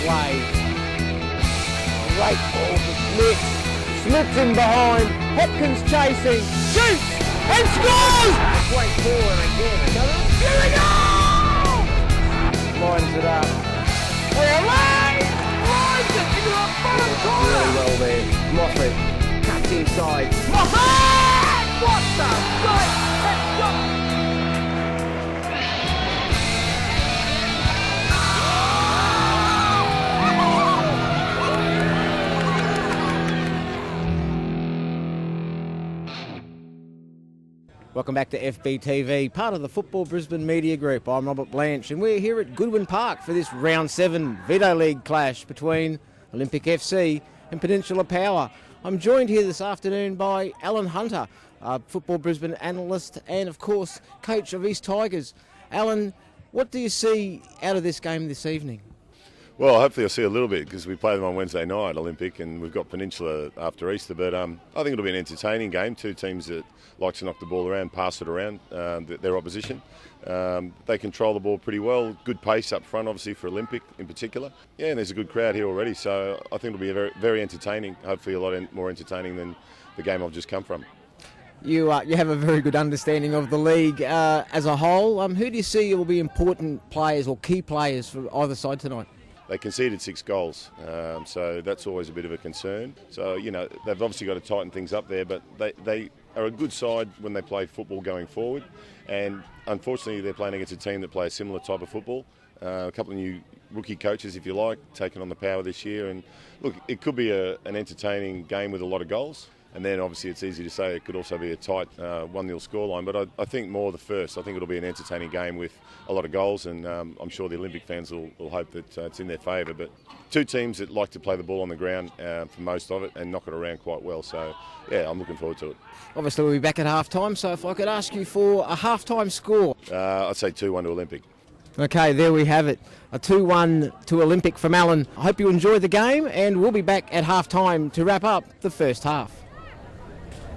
away. Great ball for Smith. Smith's in behind. Hopkins chasing. Shoots and scores! Great forward again. Another. Here we go! Lines it up. We're away! Lines it into the bottom corner! Really well there. Moffat cuts inside. Moffat! What the great headshot! Welcome back to FBTV, part of the Football Brisbane Media Group. I'm Robert Blanch and we're here at Goodwin Park for this Round 7 Veto League clash between Olympic FC and Peninsula Power. I'm joined here this afternoon by Alan Hunter, Football Brisbane analyst and of course coach of East Tigers. Alan, what do you see out of this game this evening? Well, hopefully I'll see a little bit because we play them on Wednesday night, Olympic, and we've got Peninsula after Easter. But I think it'll be an entertaining game. Two teams that like to knock the ball around, pass it around their opposition. They control the ball pretty well. Good pace up front, obviously, for Olympic in particular. Yeah, and there's a good crowd here already, so I think it'll be very, very entertaining, hopefully a lot more entertaining than the game I've just come from. You have a very good understanding of the league as a whole. Who do you see will be important players or key players for either side tonight? They conceded 6 goals, so that's always a bit of a concern. So, you know, they've obviously got to tighten things up there, but they are a good side when they play football going forward. And unfortunately, they're playing against a team that play a similar type of football. A couple of new rookie coaches, if you like, taking on the Power this year. And look, it could be an entertaining game with a lot of goals. And then obviously it's easy to say it could also be a tight 1-0 scoreline, but I think more the first. I think it'll be an entertaining game with a lot of goals, and I'm sure the Olympic fans will hope that it's in their favour. But two teams that like to play the ball on the ground for most of it and knock it around quite well. So, yeah, I'm looking forward to it. Obviously we'll be back at half-time, so if I could ask you for a half-time score. I'd say 2-1 to Olympic. Okay, there we have it. A 2-1 to Olympic from Alan. I hope you enjoyed the game, and we'll be back at half-time to wrap up the first half.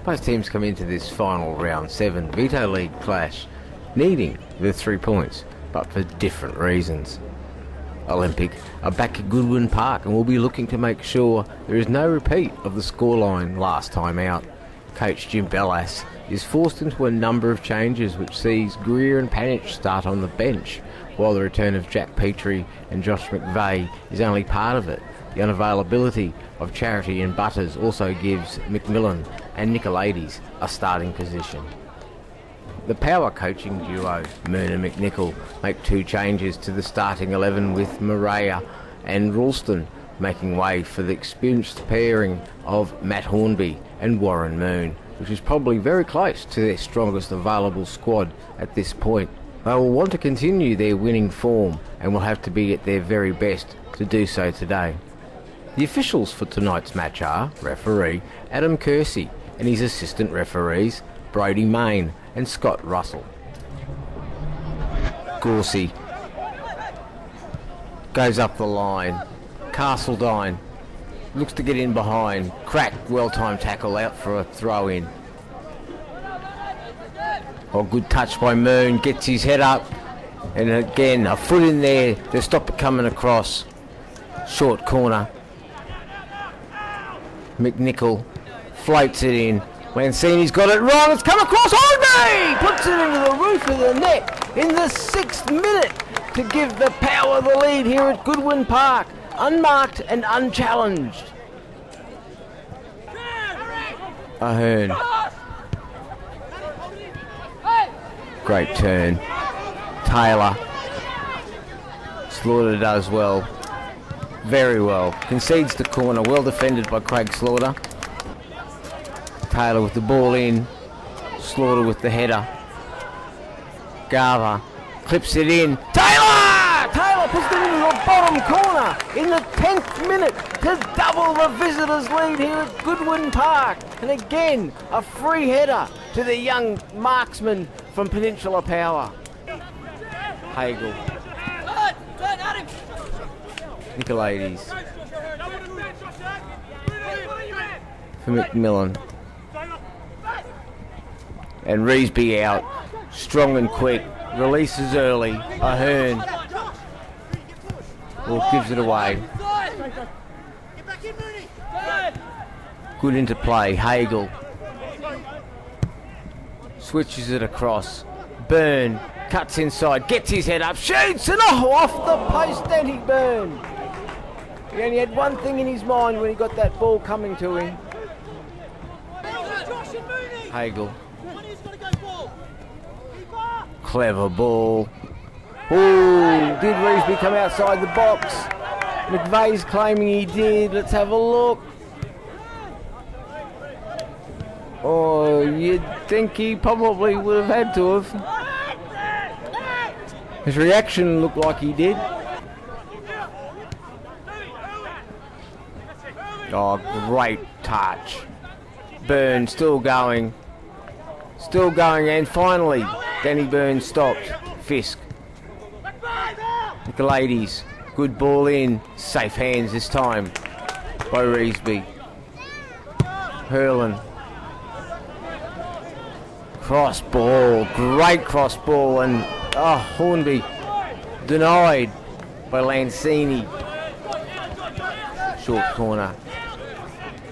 Both teams come into this final Round 7 Veto League clash needing the 3 points, but for different reasons. Olympic are back at Goodwin Park and will be looking to make sure there is no repeat of the scoreline last time out. Coach Jim Bellas is forced into a number of changes which sees Greer and Panic start on the bench, while the return of Jack Petrie and Josh McVeigh is only part of it. The unavailability of Charity and Butters also gives McMillan and Nicolaides a starting position. The Power coaching duo, Myrna McNichol, make 2 changes to the starting 11 with Maria and Ralston making way for the experienced pairing of Matt Hornby and Warren Moon, which is probably very close to their strongest available squad at this point. They will want to continue their winning form and will have to be at their very best to do so today. The officials for tonight's match are referee Adam Kersey and his assistant referees Brody Main and Scott Russell. Gorsey goes up the line. Castledine looks to get in behind. Cracked, well-timed tackle out for a throw-in. Oh, good touch by Moon, gets his head up. And again, a foot in there to stop it coming across. Short corner. McNichol floats it in. Mancini's got it wrong. It's come across. Hornby puts it into the roof of the net in the 6th minute to give the Power the lead here at Goodwin Park, unmarked and unchallenged. Ahern. Great turn. Taylor. Slaughter does well. Very well. Concedes the corner. Well defended by Craig Slaughter. Taylor with the ball in. Slaughter with the header. Garver clips it in. Taylor! Taylor puts it into the bottom corner in the 10th minute to double the visitors' lead here at Goodwin Park. And again, a free header to the young marksman from Peninsula Power. Hagel. Nicolaides. For McMillan. And Reesby out. Strong and quick. Releases early. Ahern. Well, gives it away. Good interplay, Hagel. Switches it across. Byrne cuts inside, gets his head up, shoots, and off the post, Danny Byrne. He only had one thing in his mind when he got that ball coming to him. Hagel. Clever ball. Ooh, did Reesby come outside the box? McVeigh's claiming he did. Let's have a look. Oh, you'd think he probably would have had to have. His reaction looked like he did. Oh, great touch. Byrne still going. Still going, and finally, Danny Byrne stopped. Fisk. Nicolaides. Good ball in. Safe hands this time by Reesby. Hurlin. Cross ball. Great cross ball, and Hornby denied by Lancini. Short corner.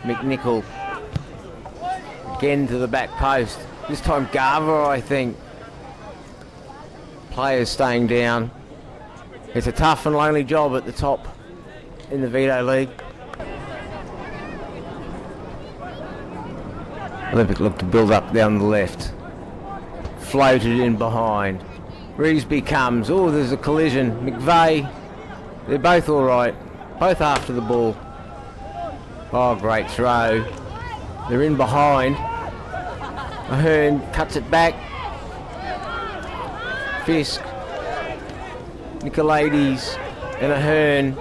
McNichol. Again to the back post. This time Garver, I think. Players staying down. It's a tough and lonely job at the top in the Veto League. Olympic looked to build up down the left. Floated in behind. Reesby comes. Oh, there's a collision. McVeigh. They're both all right. Both after the ball. Oh, great throw. They're in behind. Ahern cuts it back. Fisk. Nicolaides and Ahern.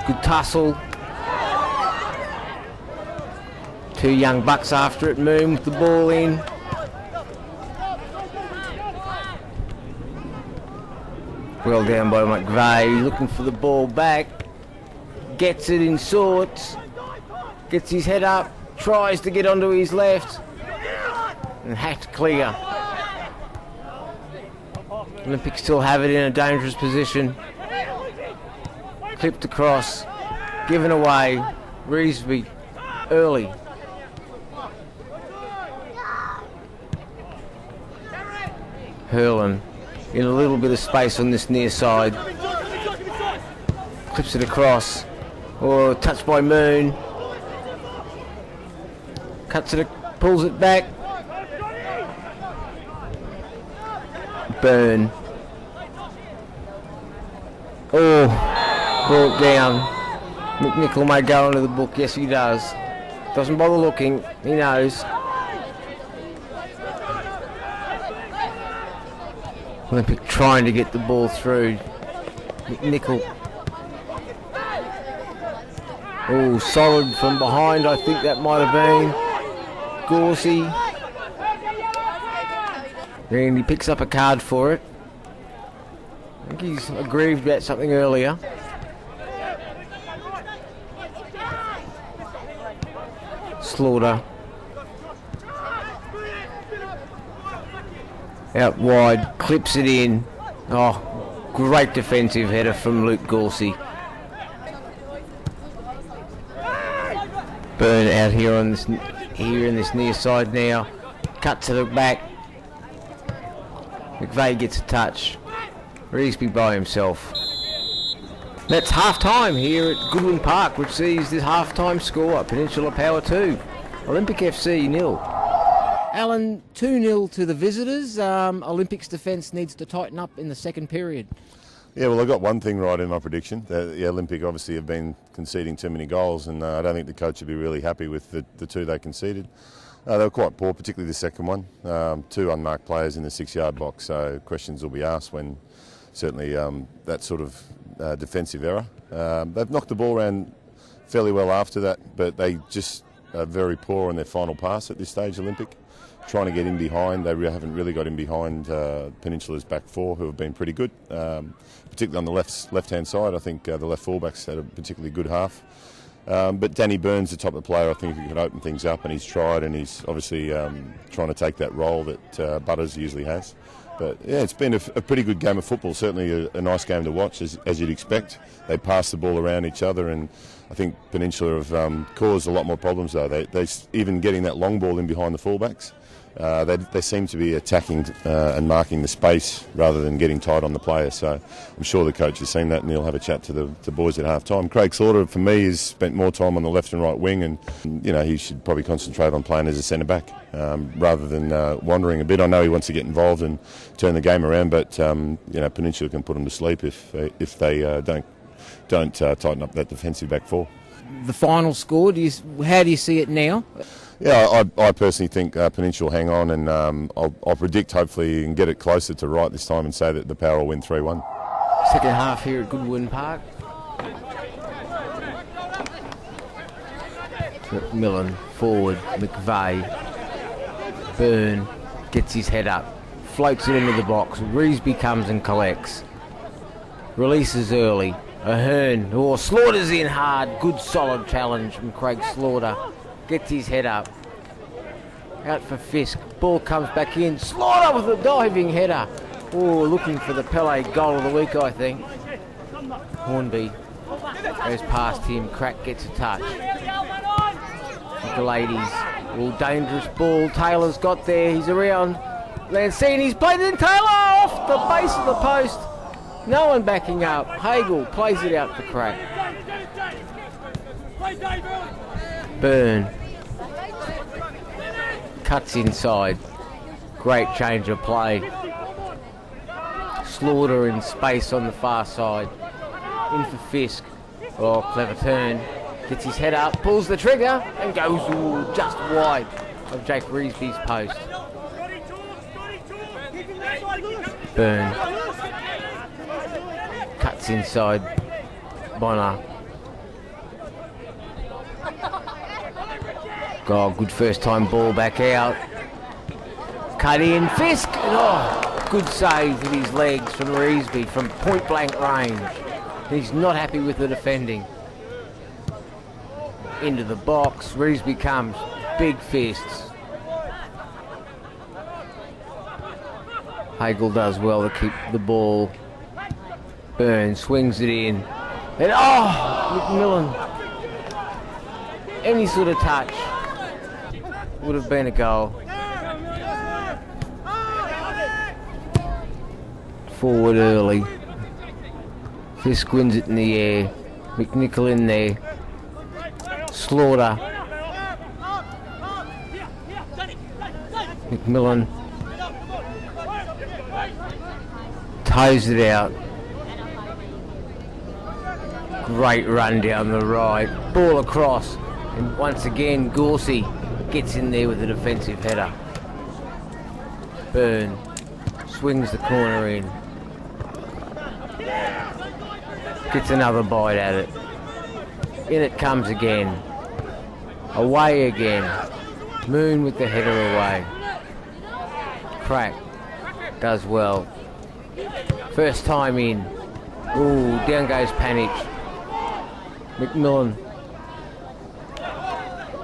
Good tussle. Two young bucks after it. Moon with the ball in. Well down by McVeigh, looking for the ball back. Gets it in sorts. Gets his head up. Tries to get onto his left. And hacked clear. Olympics still have it in a dangerous position. Clipped across. Given away. Reesby early. Hurlin in a little bit of space on this near side. Clips it across. Oh, touched by Moon. Cuts it, pulls it back. Byrne. Oh, brought down. McNichol may go into the book. Yes, he does. Doesn't bother looking. He knows. Olympic trying to get the ball through. McNichol. Oh, solid from behind. I think that might have been Gorsey. And he picks up a card for it. I think he's aggrieved about something earlier. Slaughter. Out wide, clips it in. Oh, great defensive header from Luke Gorsey. Byrne out here on this in this near side now. Cut to the back. McVeigh gets a touch. Reesby by himself. That's half-time here at Goodwin Park, which sees this half-time score. Peninsula Power 2. Olympic FC 0. Alan, 2-0 to the visitors. Olympics defence needs to tighten up in the second period. Yeah, well, I got one thing right in my prediction. The Olympic obviously have been conceding too many goals, and I don't think the coach would be really happy with the two they conceded. They were quite poor, particularly the second one. Two unmarked players in the 6-yard box, so questions will be asked when certainly that sort of defensive error. They've knocked the ball around fairly well after that, but they just are very poor on their final pass at this stage, Olympic. Trying to get in behind, they haven't really got in behind Peninsula's back four, who have been pretty good, particularly on the left-hand side. I think the left fullbacks had a particularly good half. But Danny Byrne's the type of player I think who can open things up, and he's tried, and he's obviously trying to take that role that Butters usually has. But yeah, it's been a pretty good game of football. Certainly a nice game to watch, as you'd expect. They pass the ball around each other, and I think Peninsula have caused a lot more problems though. They even getting that long ball in behind the fullbacks. They seem to be attacking and marking the space rather than getting tight on the player. So I'm sure the coach has seen that, and he'll have a chat to the boys at half time. Craig Slaughter, for me, has spent more time on the left and right wing, and he should probably concentrate on playing as a centre back rather than wandering a bit. I know he wants to get involved and turn the game around, but Peninsula can put him to sleep if they don't tighten up that defensive back four. The final score, how do you see it now? Yeah, I personally think Peninsula will hang on, and I'll predict hopefully and get it closer to right this time and say that the Power will win 3-1. Second half here at Goodwin Park. McMillan forward, McVeigh. Byrne gets his head up, floats it into the box. Reesby comes and collects. Releases early. Ahern, Slaughter's in hard. Good solid challenge from Craig Slaughter. Gets his head up. Out for Fisk. Ball comes back in. Slaughter with a diving header. Looking for the Pele goal of the week, I think. Hornby goes past him. Crack gets a touch. The ladies. Dangerous ball. Taylor's got there. He's around. Lancini's played in. Taylor off the base of the post. No one backing up. Hagel plays it out for Crack. Byrne cuts inside. Great change of play. Slaughter in space on the far side. In for Fisk. Clever turn. Gets his head up, pulls the trigger and goes just wide of Jake Reesby's post. Byrne cuts inside. Bonner. Good first time ball back out. Cut in, Fisk, and good save with his legs from Reesby from point blank range. He's not happy with the defending. Into the box, Reesby comes, big fists. Hagel does well to keep the ball. Byrne swings it in. And McMillan. Any sort of touch would have been a goal. Forward early. Fisk wins it in the air. McNichol in there. Slaughter. McMillan toes it out. Great run down the right. Ball across. And once again, Gorsey gets in there with a defensive header. Byrne swings the corner in. Gets another bite at it. In it comes again. Away again. Moon with the header away. Crack does well. First time in. Down goes Panic. McMillan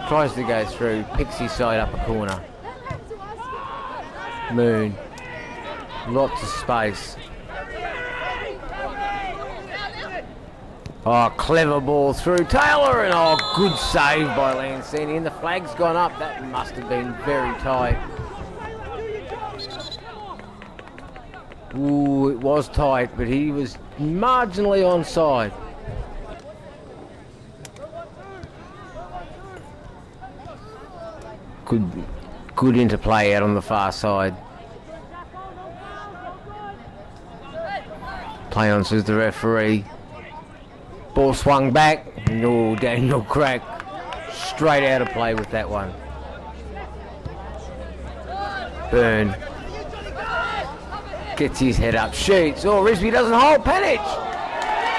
tries to go through, picks his side up a corner. Moon. Lots of space. Clever ball through Taylor, and good save by Lancini. And the flag's gone up. That must have been very tight. It was tight, but he was marginally onside. Good interplay out on the far side. Play on, says the referee. Ball swung back. Daniel Crack straight out of play with that one. Byrne gets his head up, shoots. Reesby doesn't hold. Panic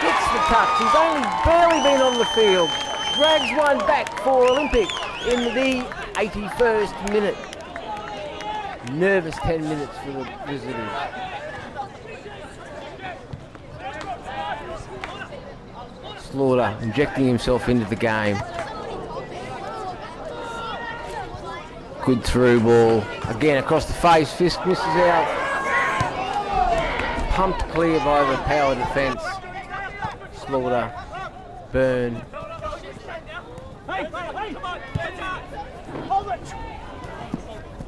gets the touch. He's only barely been on the field. Drags one back for Olympic in the 81st minute. Nervous 10 minutes for the visitors. Slaughter injecting himself into the game. Good through ball. Again across the face. Fisk misses out. pumped clear by the Power defence. Slaughter, Byrne.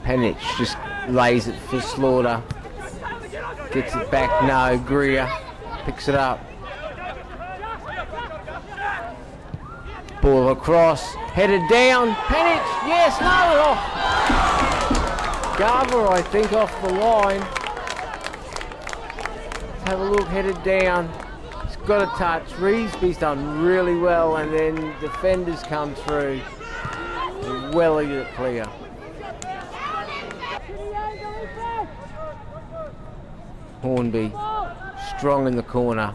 Peninsula just lays it for Slaughter. Gets it back, no. Greer picks it up. Ball across, headed down. Peninsula, yes, no. Oh. Garver, I think, off the line. Let's have a look, headed down. He's got a touch. Reesby's done really well, and then defenders come through. Well, it clear. Hornby, strong in the corner.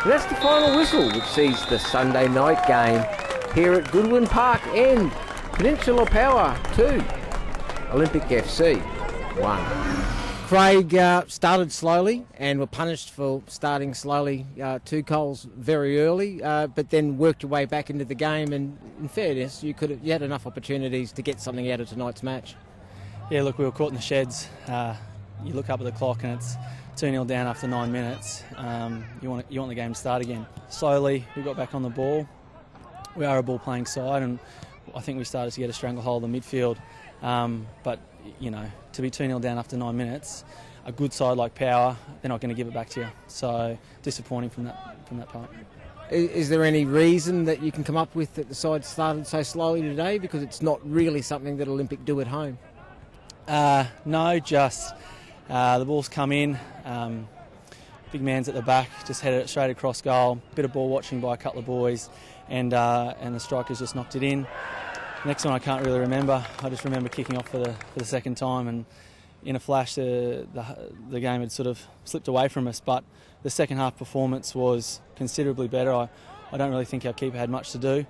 And that's the final whistle, which sees the Sunday night game here at Goodwin Park end. Peninsula Power 2, Olympic FC 1. Craig started slowly and were punished for starting slowly. 2 goals very early, but then worked your way back into the game. And in fairness, you had enough opportunities to get something out of tonight's match. Yeah, look, we were caught in the sheds. You look up at the clock and it's 2-0 down after 9 minutes. You want the game to start again. Slowly, we got back on the ball. We are a ball-playing side, and I think we started to get a stranglehold in the midfield. But, you know, to be 2-0 down after 9 minutes, a good side like Power, they're not going to give it back to you. So, disappointing from that part. Is there any reason that you can come up with that the side started so slowly today? Because it's not really something that Olympic do at home. No, just the ball's come in. Big man's at the back, just headed it straight across goal. Bit of ball watching by a couple of boys, and the strikers just knocked it in. Next one I can't really remember. I just remember kicking off for the second time, and in a flash the game had sort of slipped away from us. But the second half performance was considerably better. I don't really think our keeper had much to do.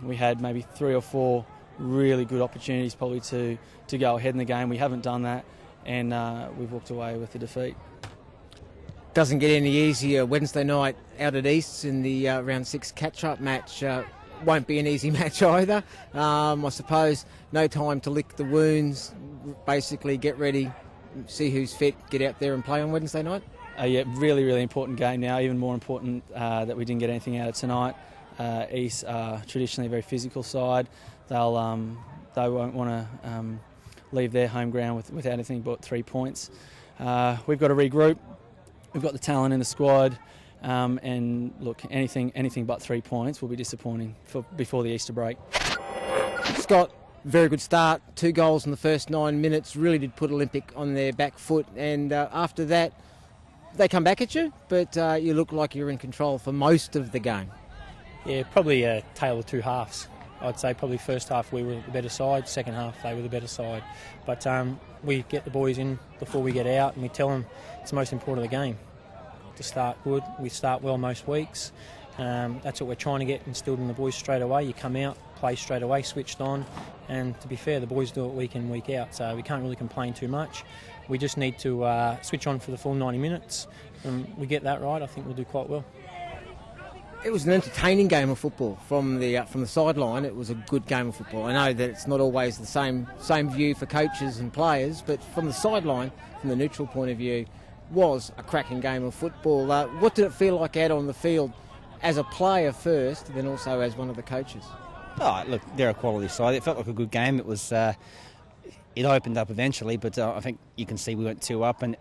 We had maybe 3 or 4 really good opportunities probably to go ahead in the game. We haven't done that, and we've walked away with the defeat. Doesn't get any easier Wednesday night out at Easts in the round 6 catch-up match. Won't be an easy match either. I suppose no time to lick the wounds, basically get ready, see who's fit, get out there and play on Wednesday night. Yeah, really, really important game now. Even more important that we didn't get anything out of tonight. East are traditionally a very physical side. They won't want to leave their home ground without anything but 3 points. We've got to regroup. We've got the talent in the squad, and look, anything but 3 points will be disappointing before the Easter break. Scott, very good start. 2 goals in the first 9 minutes. Really did put Olympic on their back foot, and after that, they come back at you, but you look like you're in control for most of the game. Yeah, probably a tale of 2 halves. I'd say probably first half we were the better side, second half they were the better side. But we get the boys in before we get out, and we tell them it's the most important of the game. To start good, we start well most weeks. That's what we're trying to get instilled in the boys straight away. You come out, play straight away, switched on, and to be fair, the boys do it week in, week out, so we can't really complain too much. We just need to switch on for the full 90 minutes, and we get that right, I think we'll do quite well. It was an entertaining game of football from the sideline. It was a good game of football. I know that it's not always the same view for coaches and players, but from the sideline, from the neutral point of view, was a cracking game of football. What did it feel like out on the field as a player first, then also as one of the coaches? Oh, look, they're a quality side. It felt like a good game. It was. It opened up eventually, but I think you can see we went 2 up, and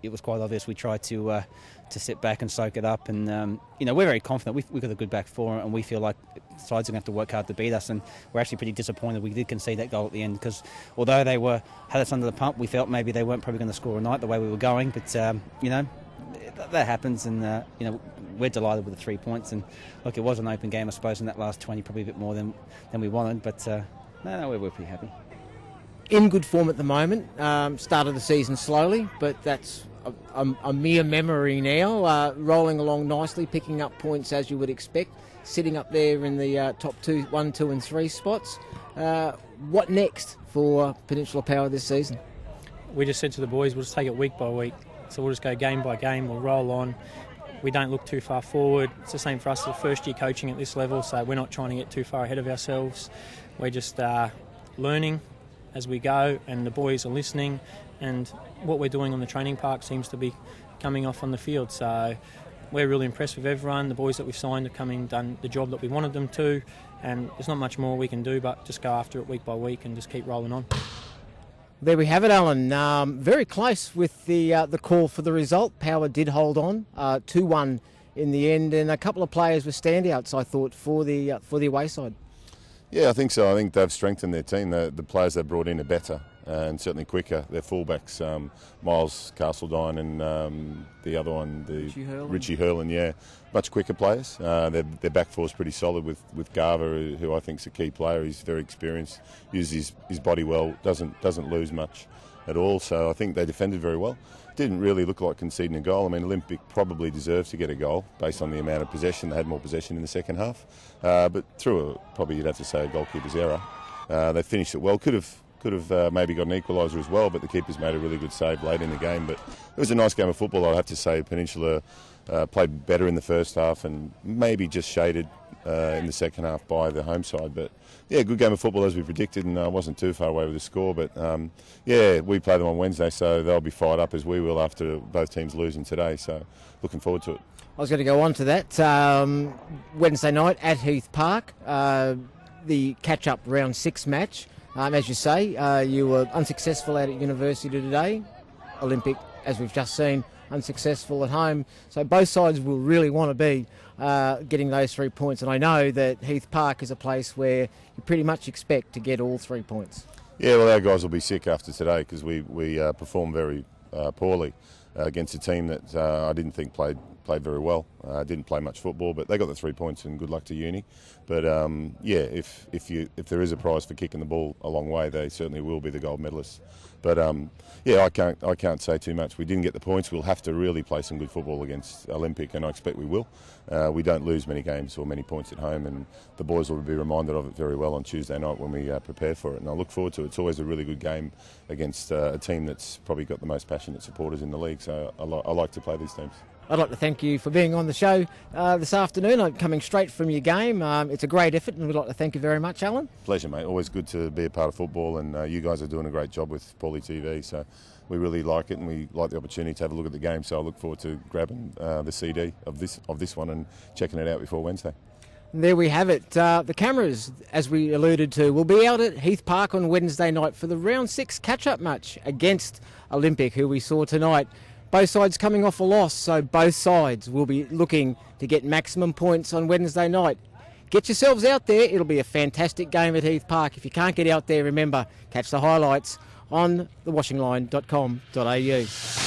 it was quite obvious we tried to sit back and soak it up. And we're very confident. We've got a good back four, and we feel like the sides are going to have to work hard to beat us. And we're actually pretty disappointed we did concede that goal at the end, because although they had us under the pump, we felt maybe they weren't probably going to score a night the way we were going. But that happens, and we're delighted with the 3 points. And look, it was an open game, I suppose, in that last 20, probably a bit more than we wanted. But no, we're pretty happy. In good form at the moment. Started the season slowly, but that's a mere memory now. Rolling along nicely, picking up points as you would expect, sitting up there in the top 1, 2 and 3 spots. What next for Peninsula Power this season? We just said to the boys, we'll just take it week by week. So we'll just go game by game, we'll roll on. We don't look too far forward. It's the same for us, the first year coaching at this level, so we're not trying to get too far ahead of ourselves. We're just learning as we go, and the boys are listening, and what we're doing on the training park seems to be coming off on the field. So we're really impressed with everyone. The boys that we've signed have come in, done the job that we wanted them to, and there's not much more we can do but just go after it week by week and just keep rolling on. There we have it, Alan. Very close with the call for the result. Power did hold on 2-1 in the end, and a couple of players were standouts, I thought, for the away side. Yeah, I think so. I think they've strengthened their team. The players they've brought in are better and certainly quicker. Their fullbacks, Miles Castledine and the other one, Richie Hurlin, yeah, much quicker players. Their back four's pretty solid with Garver, who I think is a key player. He's very experienced, uses his body well, doesn't lose much at all. So I think they defended very well. Didn't really look like conceding a goal. I mean, Olympic probably deserves to get a goal based on the amount of possession. They had more possession in the second half, but through probably you'd have to say a goalkeeper's error. They finished it well. Could have maybe got an equaliser as well, but the keepers made a really good save late in the game. But it was a nice game of football, I'd have to say. Peninsula played better in the first half and maybe just shaded in the second half by the home side. But yeah, good game of football as we predicted, and I wasn't too far away with the score. But yeah, we play them on Wednesday, so they'll be fired up as we will after both teams losing today. So looking forward to it. I was going to go on to that. Wednesday night at Heath Park, the catch-up round 6 match. As you say, you were unsuccessful out at university today. Olympic, as we've just seen, unsuccessful at home. So both sides will really want to be getting those 3 points. And I know that Heath Park is a place where you pretty much expect to get all 3 points. Yeah, well, our guys will be sick after today because we performed very poorly against a team that I didn't think played very well. Didn't play much football, but they got the 3 points, and good luck to Uni. But yeah, if there is a prize for kicking the ball a long way, they certainly will be the gold medalists. But yeah, I can't say too much. We didn't get the points. We'll have to really play some good football against Olympic, and I expect we will. We don't lose many games or many points at home, and the boys will be reminded of it very well on Tuesday night when we prepare for it. And I look forward to it. It's always a really good game against a team that's probably got the most passionate supporters in the league. So I like to play these teams. I'd like to thank you for being on the show this afternoon. I'm coming straight from your game. It's a great effort, and we'd like to thank you very much, Alan. Pleasure, mate. Always good to be a part of football, and you guys are doing a great job with Paulie TV, so we really like it, and we like the opportunity to have a look at the game. So I look forward to grabbing the CD of this one and checking it out before Wednesday. There we have it. The cameras, as we alluded to, will be out at Heath Park on Wednesday night for the round 6 catch-up match against Olympic, who we saw tonight. Both sides coming off a loss, so both sides will be looking to get maximum points on Wednesday night. Get yourselves out there. It'll be a fantastic game at Heath Park. If you can't get out there, remember, catch the highlights on thewashingline.com.au.